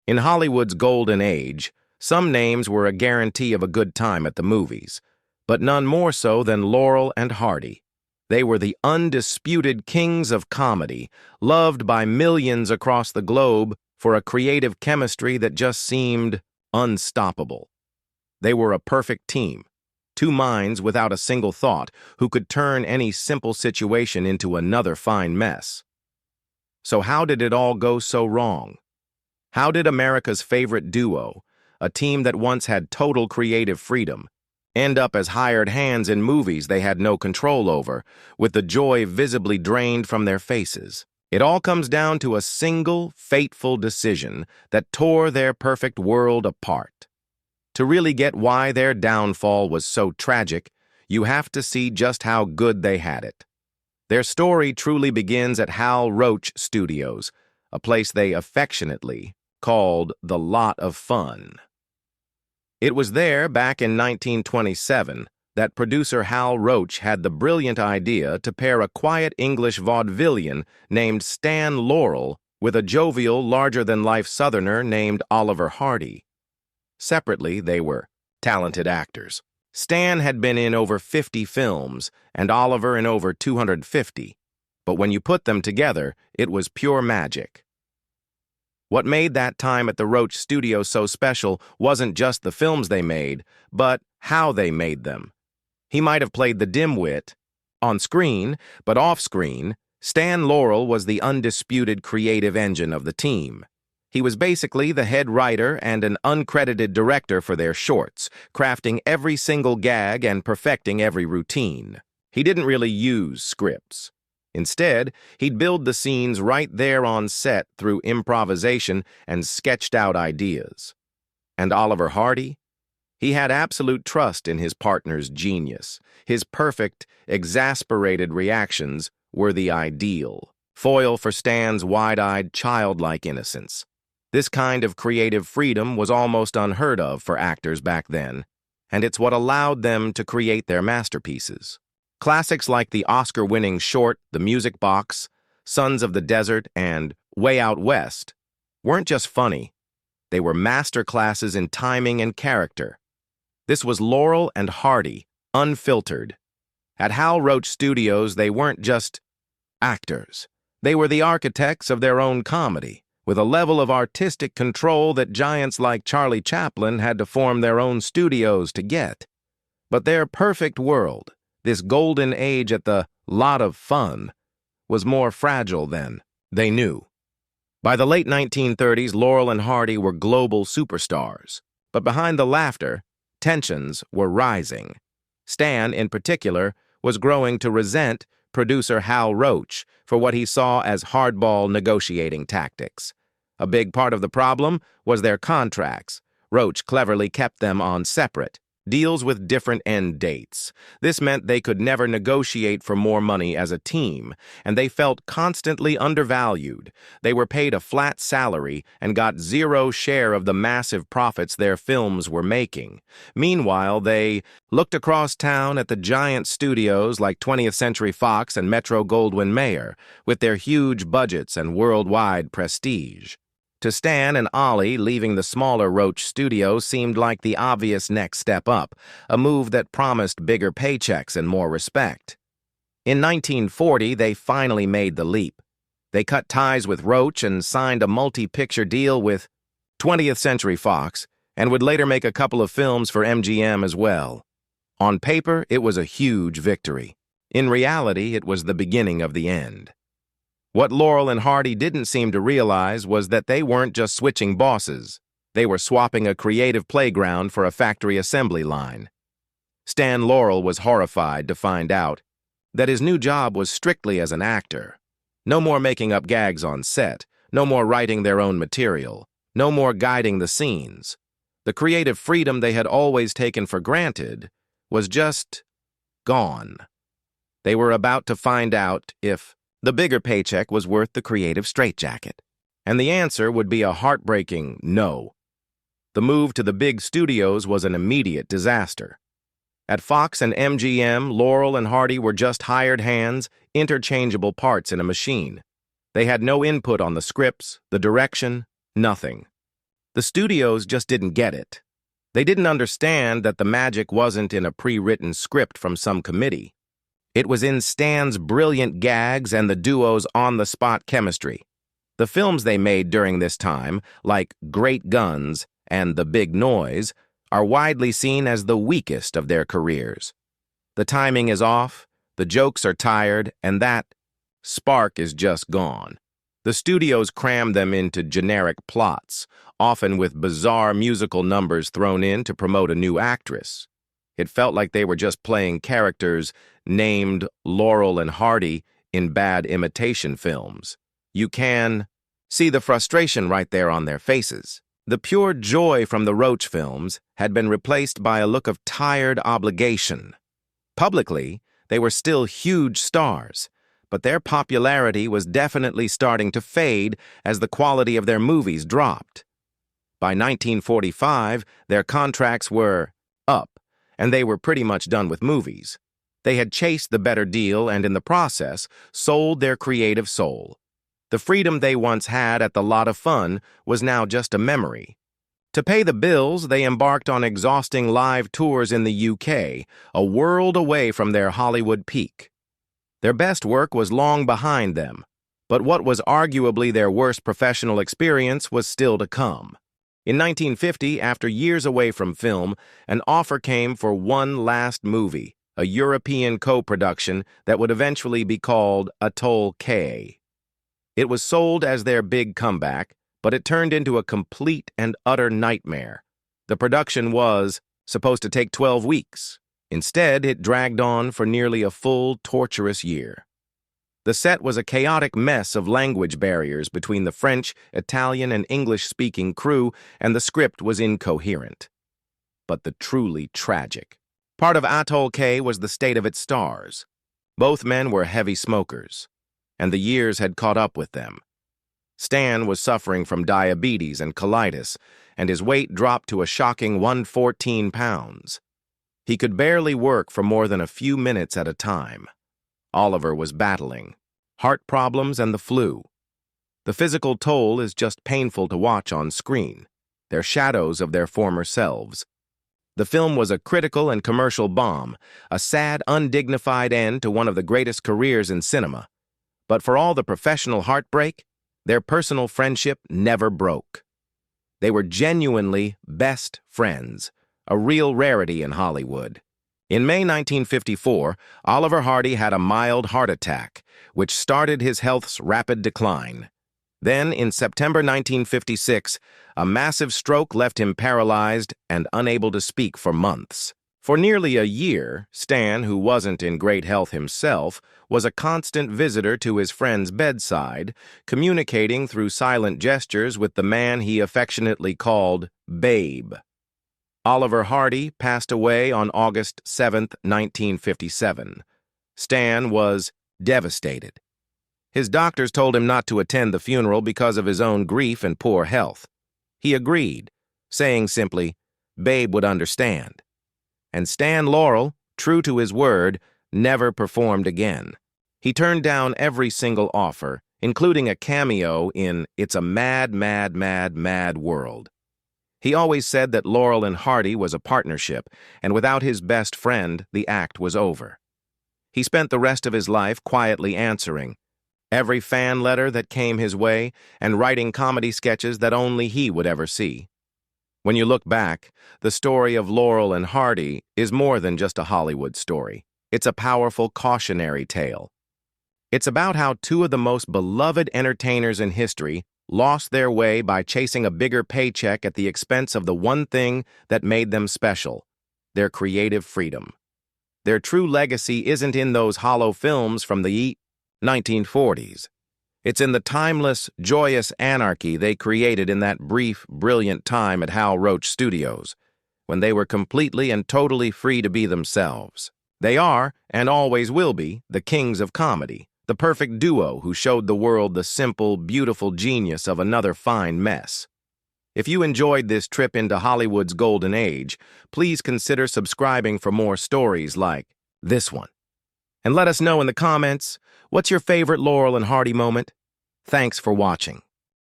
In Hollywood's golden age, some names were a guarantee of a good time at the movies, but none more so than Laurel and Hardy. They were the undisputed kings of comedy, loved by millions across the globe for a creative chemistry that just seemed unstoppable. They were a perfect team, two minds without a single thought who could turn any simple situation into another fine mess. So how did it all go so wrong? How did America's favorite duo, a team that once had total creative freedom, end up as hired hands in movies they had no control over, with the joy visibly drained from their faces? It all comes down to a single, fateful decision that tore their perfect world apart. To really get why their downfall was so tragic, you have to see just how good they had it. Their story truly begins at Hal Roach Studios, a place they affectionately called the Lot of Fun. It was there, back in 1927, that producer Hal Roach had the brilliant idea to pair a quiet English vaudevillian named Stan Laurel with a jovial, larger-than-life Southerner named Oliver Hardy. Separately, they were talented actors. Stan had been in over 50 films, and Oliver in over 250. But when you put them together, it was pure magic. What made that time at the Roach Studio so special wasn't just the films they made, but how they made them. He might have played the dimwit on screen, but off-screen, Stan Laurel was the undisputed creative engine of the team. He was basically the head writer and an uncredited director for their shorts, crafting every single gag and perfecting every routine. He didn't really use scripts. Instead, he'd build the scenes right there on set through improvisation and sketched out ideas. And Oliver Hardy? He had absolute trust in his partner's genius. His perfect, exasperated reactions were the ideal foil for Stan's wide-eyed, childlike innocence. This kind of creative freedom was almost unheard of for actors back then, and it's what allowed them to create their masterpieces. Classics like the Oscar-winning short The Music Box, Sons of the Desert, and Way Out West weren't just funny. They were masterclasses in timing and character. This was Laurel and Hardy, unfiltered. At Hal Roach Studios, they weren't just actors. They were the architects of their own comedy, with a level of artistic control that giants like Charlie Chaplin had to form their own studios to get. But their perfect world, this golden age at the Lot of Fun, was more fragile than they knew. By the late 1930s, Laurel and Hardy were global superstars. But behind the laughter, tensions were rising. Stan, in particular, was growing to resent producer Hal Roach for what he saw as hardball negotiating tactics. A big part of the problem was their contracts. Roach cleverly kept them on separate deals with different end dates. This meant they could never negotiate for more money as a team, and they felt constantly undervalued. They were paid a flat salary and got zero share of the massive profits their films were making. Meanwhile, they looked across town at the giant studios like 20th Century Fox and Metro-Goldwyn-Mayer, with their huge budgets and worldwide prestige. To Stan and Ollie, leaving the smaller Roach studio seemed like the obvious next step up, a move that promised bigger paychecks and more respect. In 1940, they finally made the leap. They cut ties with Roach and signed a multi-picture deal with 20th Century Fox, and would later make a couple of films for MGM as well. On paper, it was a huge victory. In reality, it was the beginning of the end. What Laurel and Hardy didn't seem to realize was that they weren't just switching bosses. They were swapping a creative playground for a factory assembly line. Stan Laurel was horrified to find out that his new job was strictly as an actor. No more making up gags on set, no more writing their own material, no more guiding the scenes. The creative freedom they had always taken for granted was just gone. They were about to find out if the bigger paycheck was worth the creative straitjacket. And the answer would be a heartbreaking no. The move to the big studios was an immediate disaster. At Fox and MGM, Laurel and Hardy were just hired hands, interchangeable parts in a machine. They had no input on the scripts, the direction, nothing. The studios just didn't get it. They didn't understand that the magic wasn't in a pre-written script from some committee. It was in Stan's brilliant gags and the duo's on-the-spot chemistry. The films they made during this time, like Great Guns and The Big Noise, are widely seen as the weakest of their careers. The timing is off, the jokes are tired, and that spark is just gone. The studios crammed them into generic plots, often with bizarre musical numbers thrown in to promote a new actress. It felt like they were just playing characters named Laurel and Hardy in bad imitation films. You can see the frustration right there on their faces. The pure joy from the Roach films had been replaced by a look of tired obligation. Publicly, they were still huge stars, but their popularity was definitely starting to fade as the quality of their movies dropped. By 1945, their contracts were up, and they were pretty much done with movies. They had chased the better deal and, in the process, sold their creative soul. The freedom they once had at the Lot of Fun was now just a memory. To pay the bills, they embarked on exhausting live tours in the UK, a world away from their Hollywood peak. Their best work was long behind them, but what was arguably their worst professional experience was still to come. In 1950, after years away from film, an offer came for one last movie, a European co-production that would eventually be called Atoll K. It was sold as their big comeback, but it turned into a complete and utter nightmare. The production was supposed to take 12 weeks. Instead, it dragged on for nearly a full, torturous year. The set was a chaotic mess of language barriers between the French, Italian, and English-speaking crew, and the script was incoherent. But the truly tragic part of Atoll K was the state of its stars. Both men were heavy smokers, and the years had caught up with them. Stan was suffering from diabetes and colitis, and his weight dropped to a shocking 114 pounds. He could barely work for more than a few minutes at a time. Oliver was battling heart problems and the flu. The physical toll is just painful to watch on screen. They're shadows of their former selves. The film was a critical and commercial bomb, a sad, undignified end to one of the greatest careers in cinema. But for all the professional heartbreak, their personal friendship never broke. They were genuinely best friends, a real rarity in Hollywood. In May 1954, Oliver Hardy had a mild heart attack, which started his health's rapid decline. Then, in September 1956, a massive stroke left him paralyzed and unable to speak for months. For nearly a year, Stan, who wasn't in great health himself, was a constant visitor to his friend's bedside, communicating through silent gestures with the man he affectionately called Babe. Oliver Hardy passed away on August 7, 1957. Stan was devastated. His doctors told him not to attend the funeral because of his own grief and poor health. He agreed, saying simply, "Babe would understand." And Stan Laurel, true to his word, never performed again. He turned down every single offer, including a cameo in It's a Mad, Mad, Mad, Mad World. He always said that Laurel and Hardy was a partnership, and without his best friend, the act was over. He spent the rest of his life quietly answering every fan letter that came his way and writing comedy sketches that only he would ever see. When you look back, the story of Laurel and Hardy is more than just a Hollywood story. It's a powerful cautionary tale. It's about how two of the most beloved entertainers in history lost their way by chasing a bigger paycheck at the expense of the one thing that made them special, their creative freedom. Their true legacy isn't in those hollow films from the 1940s. It's in the timeless, joyous anarchy they created in that brief, brilliant time at Hal Roach Studios, when they were completely and totally free to be themselves. They are, and always will be, the kings of comedy, the perfect duo who showed the world the simple, beautiful genius of another fine mess. If you enjoyed this trip into Hollywood's golden age, please consider subscribing for more stories like this one. And let us know in the comments, what's your favorite Laurel and Hardy moment? Thanks for watching.